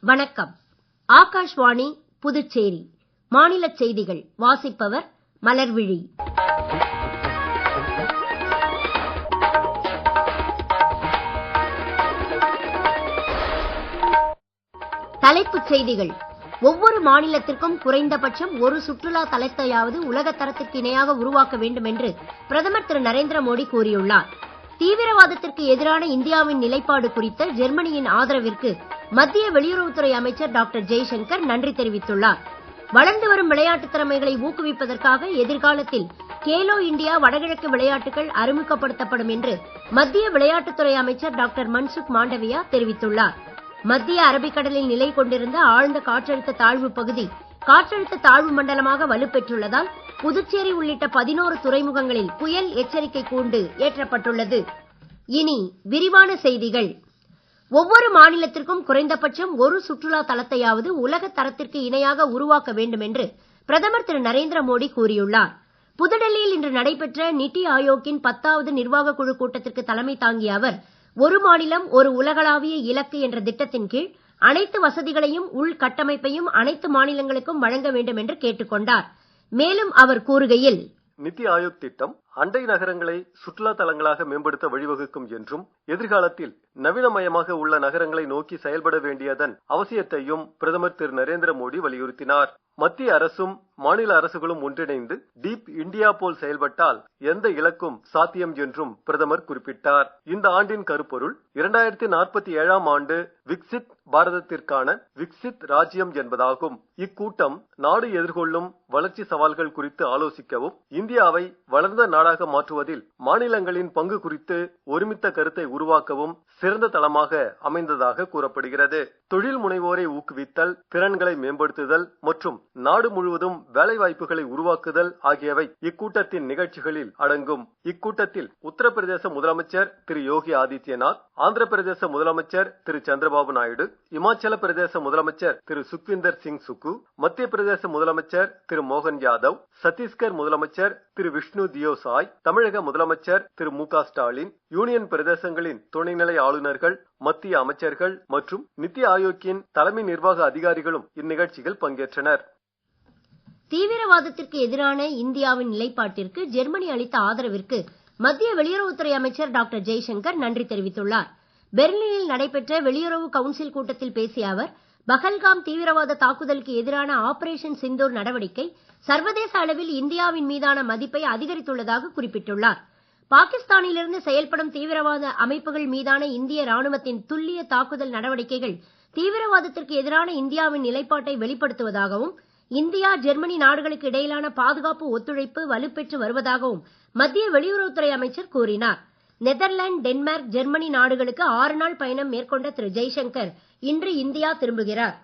வணக்கம். ஆகாஷ்வாணி புதுச்சேரி மாநிலச் செய்திகள் வாசிப்பவர் மலர்விழி. தலைப்புச் செய்திகள். ஒவ்வொரு மாநிலத்திற்கும் குறைந்தபட்சம் ஒரு சுற்றுலா தலத்தையாவது உலக தரத்திற்கு இணையாக உருவாக்க வேண்டும் என்று பிரதமர் திரு நரேந்திர மோடி கூறியுள்ளார். தீவிரவாதத்திற்கு எதிரான இந்தியாவின் நிலைப்பாடு குறித்த ஜெர்மனியின் ஆதரவிற்கு மத்திய வெளியுறவுத்துறை அமைச்சர் டாக்டர் ஜெய்சங்கர் நன்றி தெரிவித்துள்ளார். வளர்ந்து வரும் விளையாட்டுத் திறமைகளை ஊக்குவிப்பதற்காக எதிர்காலத்தில் கேலோ இண்டியா வடகிழக்கு விளையாட்டுகள் அறிமுகப்படுத்தப்படும் என்று மத்திய விளையாட்டுத்துறை அமைச்சர் டாக்டர் மன்சுக் மாண்டவியா தெரிவித்துள்ளார். மத்திய அரபிக்கடலில் நிலை கொண்டிருந்த ஆழ்ந்த காற்றழுத்த தாழ்வு பகுதி காற்றழுத்த தாழ்வு மண்டலமாக வலுப்பெற்றுள்ளதால் புதுச்சேரி உள்ளிட்ட 11 துறைமுகங்களில் புயல் எச்சரிக்கை கூண்டு ஏற்றப்பட்டுள்ளது. இனி விரிவான செய்திகள். ஒவ்வொரு மாநிலத்திற்கும் குறைந்தபட்சம் ஒரு சுற்றுலா தலத்தையாவது உலக தரத்திற்கு இணையாக உருவாக்க வேண்டும் என்று பிரதமர் திரு நரேந்திர மோடி கூறியுள்ளார். புதுடெல்லியில் இன்று நடைபெற்ற நிதி ஆயோக்கின் 10வது நிர்வாக குழு கூட்டத்திற்கு தலைமை தாங்கிய அவர், ஒரு மாநிலம் ஒரு உலகளாவிய இலக்கு என்ற திட்டத்தின் கீழ் அனைத்து வசதிகளையும் உள்கட்டமைப்பையும் அனைத்து மாநிலங்களுக்கும் வழங்க வேண்டும் என்று கேட்டுக் கொண்டார். மேலும் அவர் கூறுகையில், நிதி ஆயோக் திட்டம் அண்டை நகரங்களை சுற்றுலா தலங்களாக மேம்படுத்த வழிவகுக்கும் என்றும் எதிர்காலத்தில் நவீனமயமாக உள்ள நகரங்களை நோக்கி செயல்பட வேண்டியதன் அவசியத்தையும் பிரதமர் திரு நரேந்திர மோடி வலியுறுத்தினார். மத்திய அரசும் மாநில அரசுகளும் ஒன்றிணைந்து டீப் இந்தியா போல் செயல்பட்டால் எந்த இலக்கும் சாத்தியம் என்றும் பிரதமர் குறிப்பிட்டார். இந்த ஆண்டின் கருப்பொருள் 2047ஆம் ஆண்டு விக்சித் பாரதத்திற்கான விக்சித் ராஜ்யம் என்பதாகும். இக்கூட்டம் நாடு எதிர்கொள்ளும் வளர்ச்சி சவால்கள் குறித்து ஆலோசிக்கவும் இந்தியாவை வளர்ந்த நாடாக மாற்றுவதில் மாநிலங்களின் பங்கு குறித்து ஒருமித்த கருத்தை உருவாக்கவும் சிறந்த தளமாக அமைந்ததாக கூறப்படுகிறது. தொழில் முனைவோரை ஊக்குவித்தல், திறன்களை மேம்படுத்துதல் மற்றும் நாடு முழுவதும் வேலைவாய்ப்புகளை உருவாக்குதல் ஆகியவை இக்கூட்டத்தின் நிகழ்ச்சிகளில் அடங்கும். இக்கூட்டத்தில் உத்தரப்பிரதேச முதலமைச்சர் திரு யோகி ஆதித்யநாத், ஆந்திர பிரதேச முதலமைச்சர் திரு சந்திரபாபு நாயுடு, இமாச்சல பிரதேச முதலமைச்சர் திரு சுக்விந்தர் சிங் சுக்கு, மத்திய பிரதேச முதலமைச்சர் திரு மோகன் யாதவ், சத்தீஸ்கர் முதலமைச்சர் திரு விஷ்ணு தியோ சாய், தமிழக முதலமைச்சர் திரு மு க ஸ்டாலின், யூனியன் பிரதேசங்களின் துணைநிலை ஆளுநர்கள், மத்திய அமைச்சர்கள் மற்றும் நிதி ஆயோக்கின் தலைமை நிர்வாக அதிகாரிகளும் இந்நிகழ்ச்சியில் பங்கேற்றனர். தீவிரவாதத்திற்கு எதிரான இந்தியாவின் நிலைப்பாட்டிற்கு ஜெர்மனி அளித்த ஆதரவிற்கு மத்திய வெளியுறவுத்துறை அமைச்சர் டாக்டர் ஜெய்சங்கர் நன்றி தெரிவித்துள்ளார். பெர்லினில் நடைபெற்ற வெளியுறவு கவுன்சில் கூட்டத்தில் பேசிய அவர், பஹல்காம் தீவிரவாத தாக்குதலுக்கு எதிரான ஆபரேஷன் சிந்தூர் நடவடிக்கை சர்வதேச அளவில் இந்தியாவின் மீதான மதிப்பை அதிகரித்துள்ளதாக குறிப்பிட்டுள்ளார். பாகிஸ்தானிலிருந்து செயல்படும் தீவிரவாத அமைப்புகள் மீதான இந்திய ராணுவத்தின் துல்லிய தாக்குதல் நடவடிக்கைகள் தீவிரவாதத்திற்கு எதிரான இந்தியாவின் நிலைப்பாட்டை வெளிப்படுத்துவதாகவும், இந்தியா ஜெர்மனி நாடுகளுக்கு இடையிலான பாதுகாப்பு ஒத்துழைப்பு வலுப்பெற்று வருவதாகவும் மத்திய வெளியுறவுத்துறை அமைச்சர் கூறினார். நெதர்லாந்து, டென்மார்க், ஜெர்மனி நாடுகளுக்கு 6 நாள் பயணம் மேற்கொண்ட திரு ஜெய்சங்கர் இன்று இந்தியா திரும்புகிறார்.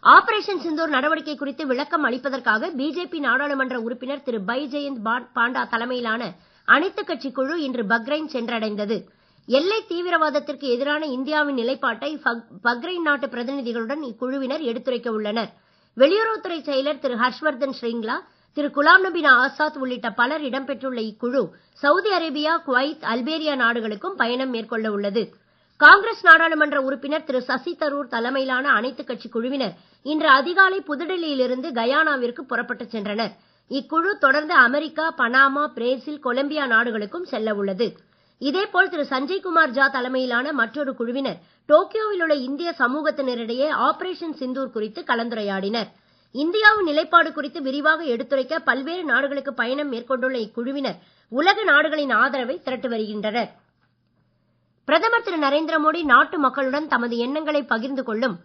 ஆபரேஷன் சிந்தூர் நடவடிக்கை குறித்து விளக்கம் அளிப்பதற்காக பிஜேபி நாடாளுமன்ற உறுப்பினர் திரு பைஜெயந்த் பாண்டா தலைமையிலான அனைத்துக் கட்சி குழு இன்று பக்ரைன் சென்றடைந்தது. எல்லை தீவிரவாதத்திற்கு எதிரான இந்தியாவின் நிலைப்பாட்டை பக்ரைன் நாட்டு பிரதிநிதிகளுடன் இக்குழுவினர் எடுத்துரைக்க உள்ளனர். வெளியுறவுத்துறை செயலர் திரு ஹர்ஷ்வர்தன் ஸ்ரிங்லா, திரு குலாம் நபி ஆசாத் உள்ளிட்ட பலர் இடம்பெற்றுள்ள இக்குழு சவுதி அரேபியா, குவைத், அல்பேரியா நாடுகளுக்கும் பயணம் மேற்கொள்ள உள்ளது. காங்கிரஸ் நாடாளுமன்ற உறுப்பினர் திரு சசி தரூர் தலைமையிலான அனைத்துக் கட்சி குழுவினர் இன்று அதிகாலை புதுடெல்லியிலிருந்து கயானாவிற்கு புறப்பட்டு சென்றனர். இக்குழு தொடர்ந்து அமெரிக்கா, பனாமா, பிரேசில், கொலம்பியா நாடுகளுக்கும் செல்ல உள்ளது. இதேபோல் திரு சஞ்சய் குமார் ஜா தலைமையிலான மற்றொரு குழுவினர் டோக்கியோவில் உள்ள இந்திய சமூகத்தினரிடையே ஆபரேஷன் சிந்தூர் குறித்து கலந்துரையாடினர். இந்தியாவின் நிலைப்பாடு குறித்து விரிவாக எடுத்துரைக்க பல்வேறு நாடுகளுக்கு பயணம் மேற்கொண்டுள்ள இக்குழுவினர் உலக நாடுகளின் ஆதரவை திரட்டி வருகின்றனர். பிரதமர் திரு நரேந்திர மோடி நாட்டு மக்களுடன் தமது எண்ணங்களை பகிர்ந்து கொள்ளும்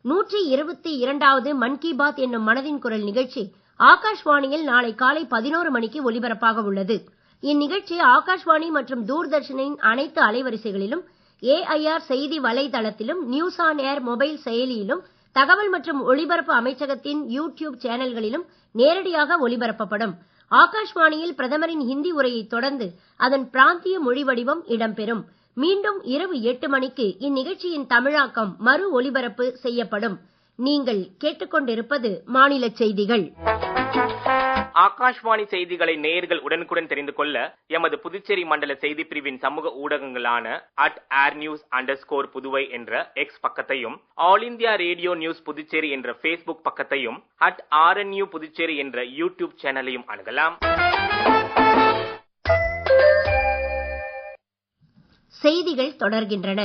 122வது மன் கி பாத் என்னும் மனதின் குரல் நிகழ்ச்சி ஆகாஷ்வாணியில் நாளை காலை 11 மணிக்கு ஒலிபரப்பாக உள்ளது. இந்நிகழ்ச்சி ஆகாஷ்வாணி மற்றும் தூர்தர்ஷனின் அனைத்து அலைவரிசைகளிலும், ஏஐஆர் செய்தி வலைதளத்திலும், நியூஸ் ஆன் ஏர் மொபைல் செயலியிலும், தகவல் மற்றும் ஒலிபரப்பு அமைச்சகத்தின் யூடியூப் சேனல்களிலும் நேரடியாக ஒலிபரப்பப்படும். ஆகாஷ்வாணியில் பிரதமரின் ஹிந்தி உரையை தொடர்ந்து அதன் பிராந்திய மொழி வடிவம் இடம்பெறும். மீண்டும் இரவு 8 மணிக்கு இந்நிகழ்ச்சியின் தமிழாக்கம் மறு ஒலிபரப்பு செய்யப்படும். நீங்கள் கேட்டுக்கொண்டிருப்பது மாநிலச் செய்திகள். ஆகாஷ்வாணி செய்திகளை நேயர்கள் உடனுக்குடன் தெரிந்து கொள்ள எமது புதுச்சேரி மண்டல செய்தி பிரிவின் சமூக ஊடகங்களான @airnews_புதுவை என்ற எக்ஸ் பக்கத்தையும், all India radio news Puducherry என்ற பேஸ்புக் பக்கத்தையும், @RNU புதுச்சேரி என்ற யூடியூப் சேனலையும் அணுகலாம். செய்திகள் தொடர்கின்றன.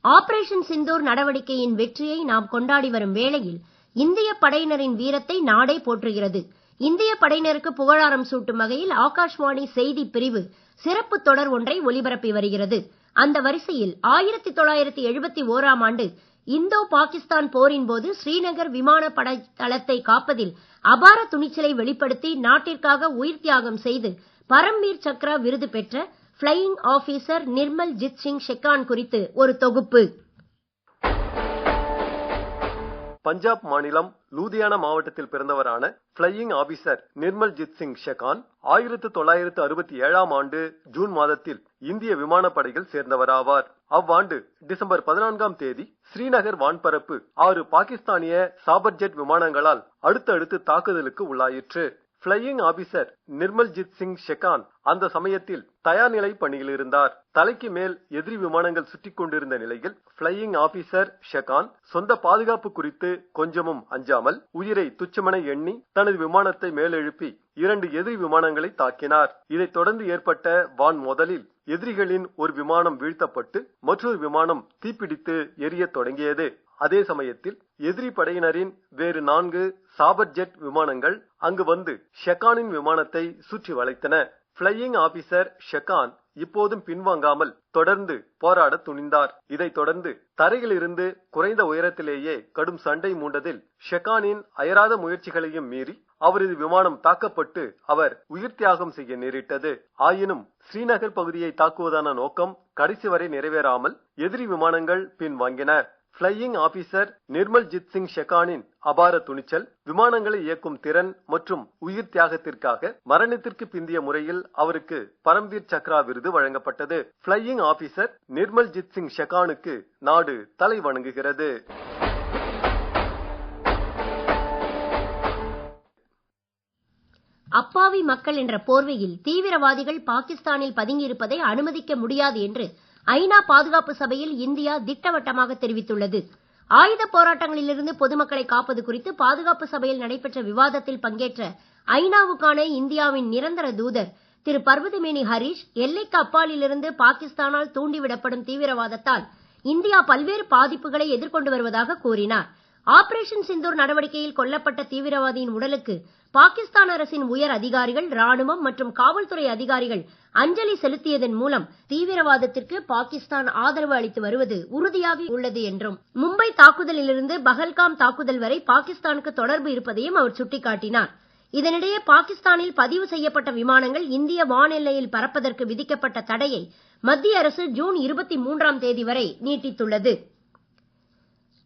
ஆபரேஷன் சிந்தூர் நடவடிக்கையின் வெற்றியை நாம் கொண்டாடி வரும் வேளையில் இந்திய படையினரின் வீரத்தை நாடே போற்றுகிறது. இந்திய படையினருக்கு புகழாரம் சூட்டும் வகையில் ஆகாஷ்வாணி செய்தி பிரிவு சிறப்பு தொடர் ஒன்றை ஒலிபரப்பி வருகிறது. அந்த வரிசையில் 1971ஆம் ஆண்டு இந்தோ பாகிஸ்தான் போரின் போது ஸ்ரீநகர் விமானப்படை தளத்தை காப்பதில் அபார துணிச்சலை வெளிப்படுத்தி நாட்டிற்காக உயிர் தியாகம் செய்து பரம்வீர் சக்ரா விருது பெற்ற பிளையிங் ஆபீசர் நிர்மல்ஜித் சிங் ஷெகான் குறித்து ஒரு தொகுப்பு. பஞ்சாப் மாநிலம் லூதியானா மாவட்டத்தில் பிறந்தவரான பிளையிங் ஆபீசர் நிர்மல்ஜித் சிங் ஷெகான் 1967ஆம் ஆண்டு ஜூன் மாதத்தில் இந்திய விமானப்படையில் சேர்ந்தவராவார். அவ்வாண்டு டிசம்பர் 14ஆம் தேதி ஸ்ரீநகர் வான்பரப்பு 6 பாகிஸ்தானிய சாபர்ஜெட் விமானங்களால் அடுத்தடுத்து தாக்குதலுக்கு உள்ளாயிற்று. பிளையிங் ஆபீசர் நிர்மல்ஜித் சிங் ஷெகான் அந்த சமயத்தில் தயார் நிலை பணியில் இருந்தார். தலைக்கு மேல் எதிரி விமானங்கள் சுற்றிக் கொண்டிருந்த நிலையில் பிளையிங் ஆபீசர் ஷெகான் சொந்த பாதுகாப்பு குறித்து கொஞ்சமும் அஞ்சாமல் உயிரை துச்சமென எண்ணி தனது விமானத்தை மேலெழுப்பி 2 எதிரி விமானங்களை தாக்கினார். இதைத் தொடர்ந்து ஏற்பட்ட வான் மோதலில் எதிரிகளின் ஒரு விமானம் வீழ்த்தப்பட்டு மற்றொரு விமானம் தீப்பிடித்து எரியத் தொடங்கியது. அதே சமயத்தில் எதிரி படையினரின் வேறு 4 சாபர்ஜெட் விமானங்கள் அங்கு வந்து ஷெகானின் விமானத்தை சுற்றி வளைத்தன. பிளையிங் ஆபீசர் ஷெகான் இப்போதும் பின்வாங்காமல் தொடர்ந்து போராட துணிந்தார். இதைத் தொடர்ந்து தரையில் இருந்து குறைந்த உயரத்திலேயே கடும் சண்டை மூண்டதில் ஷெகானின் அயராத முயற்சிகளையும் மீறி அவரது விமானம் தாக்கப்பட்டு அவர் உயிர் தியாகம் செய்ய நேரிட்டது. ஆயினும் ஸ்ரீநகர் பகுதியை தாக்குவதான நோக்கம் கடைசி வரை நிறைவேறாமல் எதிரி விமானங்கள் பின்வாங்கின. பிளையிங் ஆபீசர் நிர்மல்ஜித் சிங் ஷெகானின் அபார துணிச்சல், விமானங்களை இயக்கும் திறன் மற்றும் உயிர் தியாகத்திற்காக மரணத்திற்கு பிந்திய முறையில் அவருக்கு பரம்வீர் சக்ரா விருது வழங்கப்பட்டது. பிளையிங் ஆபீசர் நிர்மல்ஜித் சிங் ஷெகானுக்கு நாடு தலை வணங்குகிறது. அப்பாவி மக்கள் என்ற போர்வையில் தீவிரவாதிகள் பாகிஸ்தானில் பதுங்கியிருப்பதை அனுமதிக்க முடியாது என்று ஐநா பாதுகாப்பு சபையில் இந்தியா திட்டவட்டமாக தெரிவித்துள்ளது. ஆயுத போராட்டங்களிலிருந்து பொதுமக்களை காப்பது குறித்து பாதுகாப்பு சபையில் நடைபெற்ற விவாதத்தில் பங்கேற்ற ஐநாவுக்கான இந்தியாவின் நிரந்தர தூதர் திரு பர்வதமேனி ஹரிஷ், எல்லைக்கு அப்பாலிலிருந்து பாகிஸ்தானால் தூண்டிவிடப்படும் தீவிரவாதத்தால் இந்தியா பல்வேறு பாதிப்புகளை எதிர்கொண்டு வருவதாக கூறினார். ஆபரேஷன் சிந்தூர் நடவடிக்கையில் கொல்லப்பட்ட தீவிரவாதியின் உடலுக்கு பாகிஸ்தான் அரசின் உயர் அதிகாரிகள், ராணுவம் மற்றும் காவல்துறை அதிகாரிகள் அஞ்சலி செலுத்தியதன் மூலம் தீவிரவாதத்திற்கு பாகிஸ்தான் ஆதரவு அளித்து வருவது உறுதியாக உள்ளது என்றும், மும்பை தாக்குதலிலிருந்து பஹல்காம் தாக்குதல் வரை பாகிஸ்தானுக்கு தொடர்பு இருப்பதையும் அவர் சுட்டிக்காட்டினார். இதனிடையே பாகிஸ்தானில் பதிவு செய்யப்பட்ட விமானங்கள் இந்திய வான் எல்லையில் பறப்பதற்கு விதிக்கப்பட்ட தடையை மத்திய அரசு ஜூன் 23ஆம் தேதி வரை நீட்டித்துள்ளது.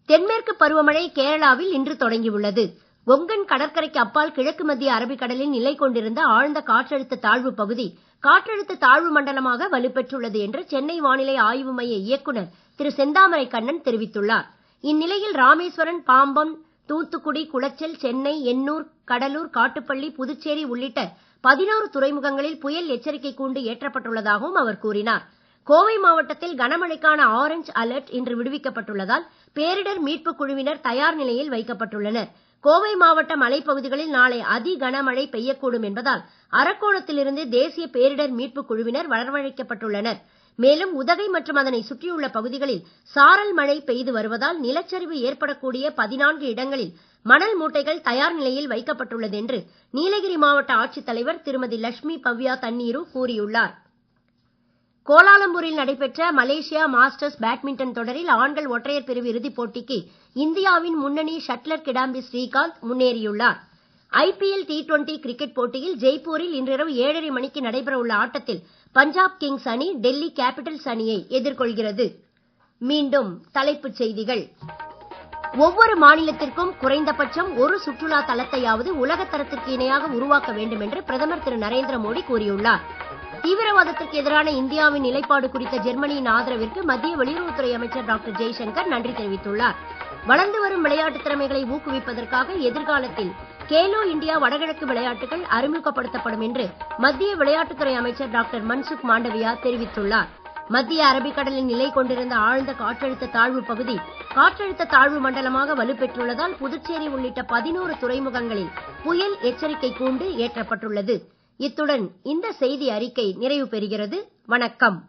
தென்மேற்கு பருவமழை கேரளாவில் இன்று தொடங்கியுள்ளது. கொங்கன் கடற்கரைக்கு அப்பால் கிழக்கு மத்திய அரபிக்கடலில் நிலை கொண்டிருந்த ஆழ்ந்த காற்றழுத்த தாழ்வு பகுதி காற்றழுத்த தாழ்வு மண்டலமாக வலுப்பெற்றுள்ளது என்று சென்னை வானிலை ஆய்வு மைய இயக்குநர் திரு செந்தாமரை கண்ணன் தெரிவித்துள்ளார். இந்நிலையில் ராமேஸ்வரம், பாம்பன், தூத்துக்குடி, குளச்சல், சென்னை, எண்ணூர், கடலூர், காட்டுப்பள்ளி, புதுச்சேரி உள்ளிட்ட 11 துறைமுகங்களில் புயல் எச்சரிக்கை கூண்டு ஏற்றப்பட்டுள்ளதாகவும் அவர் கூறினார். கோவை மாவட்டத்தில் கனமழைக்கான ஆரஞ்ச் அலர்ட் இன்று விடுவிக்கப்பட்டுள்ளதால் பேரிடர் மீட்புக் குழுவினர் தயார் நிலையில் வைக்கப்பட்டுள்ளனர். கோவை மாவட்ட மலைப்பகுதிகளில் நாளை அதி கனமழை பெய்யக்கூடும் என்பதால் அரக்கோணத்திலிருந்து தேசிய பேரிடர் மீட்புக் குழுவினர் வரவழைக்கப்பட்டுள்ளனர். மேலும் உதகை மற்றும் அதனை சுற்றியுள்ள பகுதிகளில் சாரல் மழை பெய்து வருவதால் நிலச்சரிவு ஏற்படக்கூடிய 14 இடங்களில் மணல் மூட்டைகள் தயார் நிலையில் வைக்கப்பட்டுள்ளது என்று நீலகிரி மாவட்ட ஆட்சித்தலைவர் திருமதி லட்சுமி பவ்யா தண்ணீரு கூறியுள்ளார். கோலாலம்பூரில் நடைபெற்ற மலேசியா மாஸ்டர்ஸ் பேட்மிண்டன் தொடரில் ஆண்கள் ஒற்றையர் பிரிவு இறுதிப் போட்டிக்கு இந்தியாவின் முன்னணி ஷட்லர் கிடாம்பி ஸ்ரீகாந்த் முன்னேறியுள்ளார். ஐபிஎல் T20 கிரிக்கெட் போட்டியில் ஜெய்ப்பூரில் இன்றிரவு 7:30 மணிக்கு நடைபெற உள்ள ஆட்டத்தில் பஞ்சாப் கிங்ஸ் அணி டெல்லி கேபிட்டல்ஸ் அணியை எதிர்கொள்கிறது. மீண்டும் தலைப்புச் செய்திகள். ஒவ்வொரு மாநிலத்திற்கும் குறைந்தபட்சம் ஒரு சுற்றுலா தலத்தையாவது உலக தரத்திற்கு இணையாக உருவாக்க வேண்டும் என்று பிரதமர் திரு நரேந்திர மோடி கூறியுள்ளார். தீவிரவாதத்திற்கு எதிரான இந்தியாவின் நிலைப்பாடு குறித்த ஜெர்மனியின் ஆதரவிற்கு மத்திய வெளியுறவுத்துறை அமைச்சர் டாக்டர் ஜெய்சங்கர் நன்றி தெரிவித்துள்ளார். வளர்ந்து வரும் விளையாட்டுத் திறமைகளை ஊக்குவிப்பதற்காக எதிர்காலத்தில் கேலோ இந்தியா வடகிழக்கு விளையாட்டுகள் அறிமுகப்படுத்தப்படும் என்று மத்திய விளையாட்டுத்துறை அமைச்சர் டாக்டர் மன்சுக் மாண்டவியா தெரிவித்துள்ளார். மத்திய அரபிக்கடலில் நிலை கொண்டிருந்த ஆழ்ந்த காற்றழுத்த தாழ்வு பகுதி காற்றழுத்த தாழ்வு மண்டலமாக வலுப்பெற்றுள்ளதால் புதுச்சேரி உள்ளிட்ட 11 துறைமுகங்களில் புயல் எச்சரிக்கை கூண்டு ஏற்றப்பட்டுள்ளது. இத்துடன் இந்த செய்தி அறிக்கை நிறைவு பெறுகிறது. வணக்கம்.